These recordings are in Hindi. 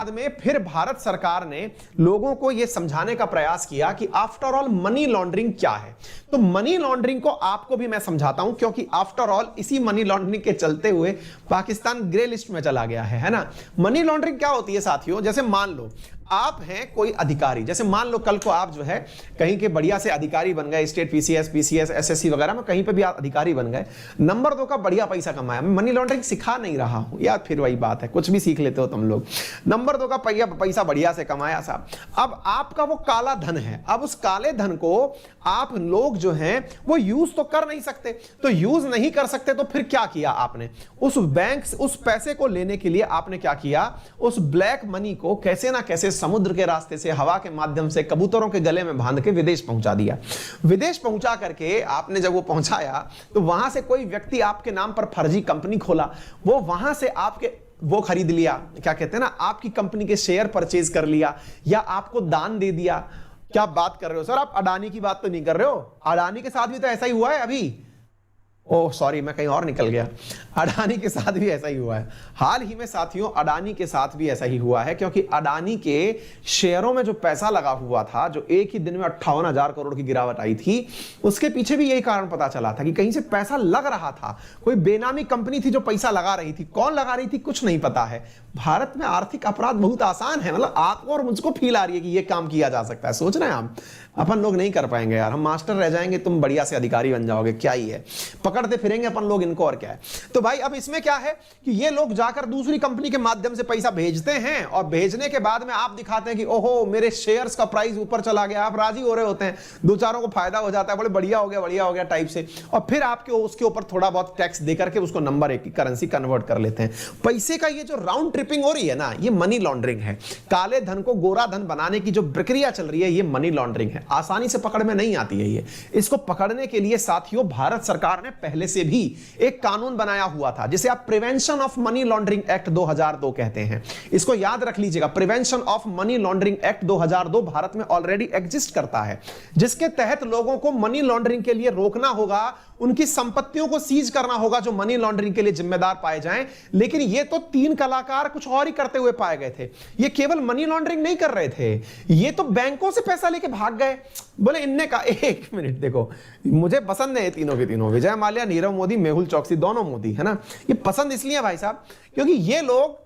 बाद में फिर भारत सरकार ने लोगों को यह समझाने का प्रयास किया कि आफ्टर ऑल मनी लॉन्ड्रिंग क्या है। तो मनी लॉन्ड्रिंग को आपको भी मैं समझाता हूं, क्योंकि आफ्टर ऑल इसी मनी लॉन्ड्रिंग के चलते हुए पाकिस्तान ग्रे लिस्ट में चला गया है ना। मनी लॉन्ड्रिंग क्या होती है साथियों, जैसे मान लो आप हैं कोई अधिकारी, जैसे मान लो कल को आप जो है कहीं के बढ़िया से अधिकारी बन गए, स्टेट पीसीएस, एसएससी वगैरह में कहीं पे भी आप अधिकारी बन गए, नंबर 2 का बढ़िया पैसा कमाया। मैं मनी लॉन्ड्रिंग सिखा नहीं रहा हूं यार, फिर वही बात है, कुछ भी सीख लेते हो तुम लोग। नंबर 2 का पैसा बढ़िया से कमाया साहब, अब आपका वो काला धन है, अब उस काले धन को आप लोग जो हैं वो यूज तो कर नहीं सकते, तो यूज नहीं कर सकते तो फिर क्या किया आपने, उस बैंक से उस पैसे को लेने के लिए आपने क्या किया, उस ब्लैक मनी को कैसे ना कैसे समुद्र के रास्ते से, हवा के माध्यम से, कबूतरों के गले में बांध के विदेश पहुंचा दिया। विदेश पहुंचा करके आपने जब वो पहुंचाया तो वहां से कोई व्यक्ति आपके नाम पर फर्जी कंपनी खोला, वो वहां से आपके वो खरीद लिया, क्या कहते हैं ना, आपकी कंपनी के शेयर परचेज कर लिया या आपको दान दे दिया। क्या बात कर रहे हो सर आप, अडानी की बात तो नहीं कर रहे हो? अडानी के साथ भी तो ऐसा ही हुआ है अभी। ओह सॉरी, मैं कहीं और निकल गया। अडानी के साथ भी ऐसा ही हुआ है हाल ही में साथियों, अडानी के साथ भी ऐसा ही हुआ है, क्योंकि अडानी के शेयरों में जो पैसा लगा हुआ था, जो एक ही दिन में 58,000 करोड़ की गिरावट आई थी, उसके पीछे भी यही कारण पता चला था कि कहीं से पैसा लग रहा था। कोई बेनामी कंपनी थी जो पैसा लगा रही थी, कौन लगा रही थी कुछ नहीं पता है। भारत में आर्थिक अपराध बहुत आसान है, मतलब आपको और मुझको फील आ रही है कि यह काम किया जा सकता है। सोच रहे हैं आप, अपन लोग नहीं कर पाएंगे यार, हम मास्टर रह जाएंगे, तुम बढ़िया से अधिकारी बन जाओगे, क्या ही है, पकड़ते फिरेंगे अपन लोग इनको, और क्या है। तो भाई अब इसमें क्या है कि ये लोग जाकर दूसरी कंपनी के माध्यम से पैसा भेजते हैं, और भेजने के बाद में आप दिखाते हैं कि ओहो मेरे शेयर्स का प्राइस ऊपर चला गया, आप राजी हो रहे होते हैं, दो चारों को फायदा हो जाता है, बड़े बढ़िया हो गया टाइप से, और फिर आपके उसके ऊपर थोड़ा बहुत टैक्स देकर के उसको नंबर 1 की करेंसी कन्वर्ट कर लेते हैं। पैसे का ये जो राउंड ट्रिपिंग हो रही है ना, ये मनी लॉन्ड्रिंग है। काले धन को गोरा धन बनाने की जो प्रक्रिया चल रही है, ये मनी लॉन्ड्रिंग है। आसानी से पकड़ में नहीं आती है ये। इसको पकड़ने के लिए साथियों भारत सरकार ने पहले से भी एक कानून बनाया हुआ था, जिसे आप prevention of money laundering act 2002 कहते हैं। इसको याद रख लीजिएगा, prevention of money laundering act 2002 Bharat में ऑलरेडी एग्जिस्ट करता है, जिसके तहत लोगों को मनी लॉन्ड्रिंग के लिए रोकना होगा, उनकी संपत्तियों को सीज करना होगा जो मनी लॉन्ड्रिंग के लिए जिम्मेदार पाए जाएं। लेकिन ये तो 3 कलाकार कुछ और ही करते हुए पाए गए थे। ये केवल मनी लॉन्ड्रिंग नहीं कर रहे थे, ये तो बैंकों से पैसा लेके भाग गए। बोले इनने का, एक मिनट देखो, मुझे पसंद है ये तीनों के तीनों, विजय माल्या, नीरव मोदी, मेहुल चौकसी, दोनों मोदी है ना। ये पसंद इसलिए है भाई साहब क्योंकि ये लोग,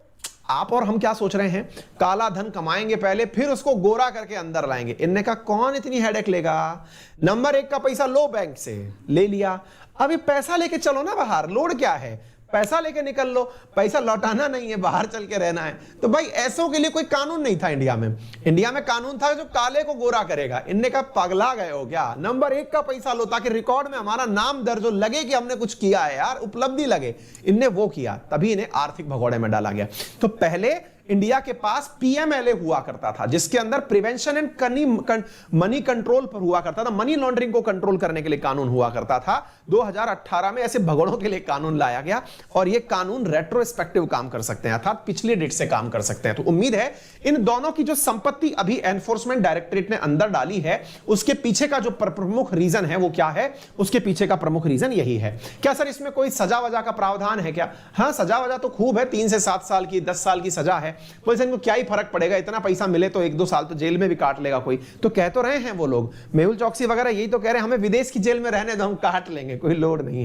आप और हम क्या सोच रहे हैं, काला धन कमाएंगे पहले, फिर उसको गोरा करके अंदर लाएंगे। इनने का कौन इतनी हेडेक लेगा, नंबर 1 का पैसा लो बैंक से ले लिया, अभी पैसा लेके चलो ना बाहर, लोड क्या है, पैसा लेके निकल लो, पैसा लौटाना नहीं है, बाहर चल के रहना है। तो भाई ऐसों के लिए कोई कानून नहीं था इंडिया में। इंडिया में कानून था जो काले को गोरा करेगा। इनने का पगला गए हो क्या, नंबर 1 का पैसा लो ताकि रिकॉर्ड में हमारा नाम दर्ज हो, लगे कि हमने कुछ किया है यार, उपलब्धि लगे। इनने वो किया, तभी इन्हें आर्थिक भगोड़े में डाला गया। तो पहले इंडिया के पास पीएमएलए हुआ करता था, जिसके अंदर प्रिवेंशन एंड मनी कंट्रोल पर हुआ करता था, मनी लॉन्ड्रिंग को कंट्रोल करने के लिए कानून हुआ करता था। 2018 में ऐसे भगोड़ों के लिए कानून लाया गया, और यह कानून रेट्रोस्पेक्टिव काम कर सकते हैं, अर्थात पिछले डेट से काम कर सकते हैं। तो उम्मीद है इन दोनों की जो संपत्ति अभी एनफोर्समेंट डायरेक्टरेट ने अंदर डाली है, उसके पीछे का जो प्रमुख रीजन है वो क्या है, उसके पीछे का प्रमुख रीजन यही है। क्या सर इसमें कोई सजा वजा का प्रावधान है क्या? हाँ, सजा वजा तो खूब है, 3 से 7 साल की, 10 साल की सजा है। बोले इनको क्या ही फर्क पड़ेगा, इतना पैसा मिले तो 1-2 साल तो जेल में भी काट लेगा कोई। तो कह तो रहे हैं वो लोग, मेहुल चौकसी वगैरह यही तो कह रहे हैं, हमें विदेश की जेल में रहने दो, हम काट लेंगे, कोई लोड नहीं है।